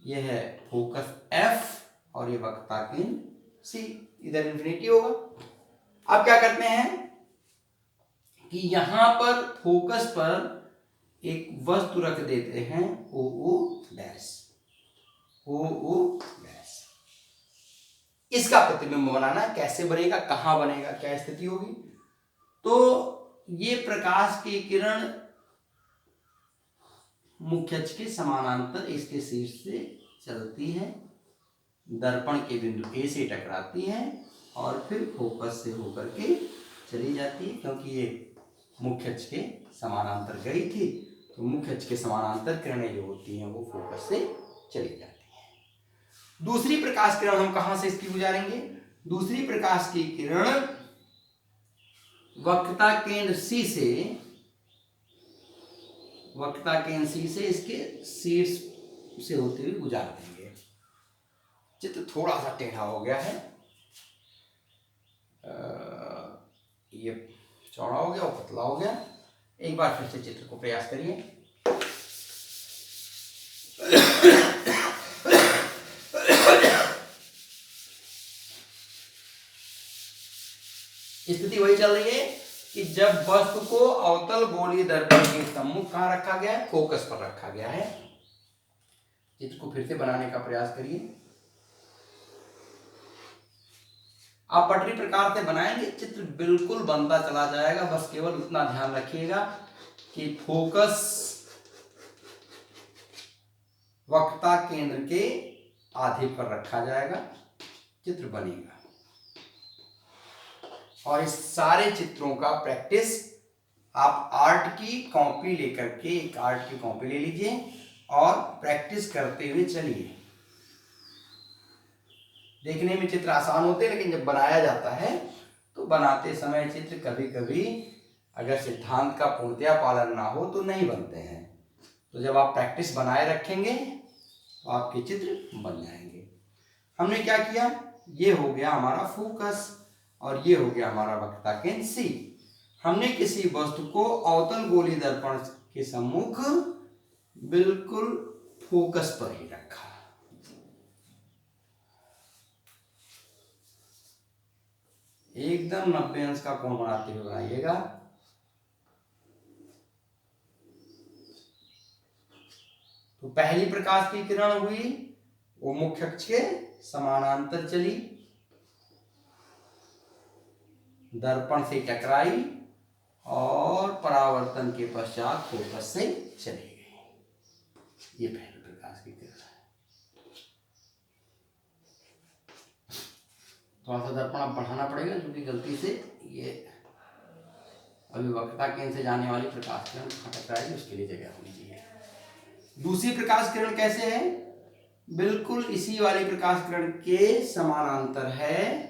A: यह है फोकस F और ये वक्रता केंद्र C, इधर इंफिनिटी होगा। अब क्या करते हैं कि यहां पर फोकस पर एक वस्तु रख देते हैं OO डैश, OO डैश। इसका प्रतिबिंब बनाना कैसे बनेगा, कहां बनेगा, क्या स्थिति होगी, तो ये प्रकाश की किरण मुख्य अक्ष के समानांतर इसके शीर्ष से चलती है, दर्पण के बिंदु A से टकराती है और फिर फोकस से होकर के चली जाती है, क्योंकि ये मुख्य अक्ष के समानांतर गई थी, तो मुख्य अक्ष के समानांतर किरणें जो होती हैं वो फोकस से चली जाती हैं। दूसरी प्रकाश किरण हम कहां से इसकी गुजारेंगे, दूसरी प्रकाश की किरण वक्रता केंद्र C से इसके शीर्ष से होते हुए गुजार देंगे। चित्र थोड़ा सा टेढ़ा हो गया है, ये चौड़ा हो गया और पतला हो गया। एक बार फिर से चित्र को प्रयास करिए। स्थिति वही चल रही है कि जब वस्तु को अवतल गोलीय दर्पण के सम्मुख कहां रखा गया है, फोकस पर रखा गया है। चित्र को फिर से बनाने का प्रयास करिए। आप पटरी प्रकार से बनाएंगे, चित्र बिल्कुल बनता चला जाएगा, बस केवल उतना ध्यान रखिएगा कि फोकस वक्रता केंद्र के आधे पर रखा जाएगा, चित्र बनेगा। और इस सारे चित्रों का प्रैक्टिस आप आर्ट की कॉपी लेकर के, एक आर्ट की कॉपी ले लीजिए और प्रैक्टिस करते हुए चलिए। देखने में चित्र आसान होते हैं, लेकिन जब बनाया जाता है तो बनाते समय चित्र कभी कभी अगर सिद्धांत का पूर्णतया पालन ना हो तो नहीं बनते हैं। तो जब आप प्रैक्टिस बनाए रखेंगे तो आपके चित्र बन जाएंगे। हमने क्या किया, ये हो गया हमारा फोकस और ये हो गया हमारा वक्रता केंद्र C। हमने किसी वस्तु को अवतल गोलीय दर्पण के सम्मुख बिल्कुल फोकस पर ही रखा। एकदम 90 अंश का कोण बनाते हुए बनाइएगा। तो पहली प्रकाश की किरण हुई, वो मुख्य अक्ष के समानांतर चली, दर्पण से टकराई और परावर्तन के पश्चात फोकस से चली गई। ये पहली प्रकाश। प्रकाश की किरण। थोड़ा सा दर्पण अब बढ़ाना पड़ेगा क्योंकि गलती से ये अभी वक्रता केंद्र से जाने वाली प्रकाश किरण खटक रहा है, उसके लिए जगह होनी चाहिए। दूसरी प्रकाश किरण कैसे है? बिल्कुल इसी वाली प्रकाश किरण के समानांतर है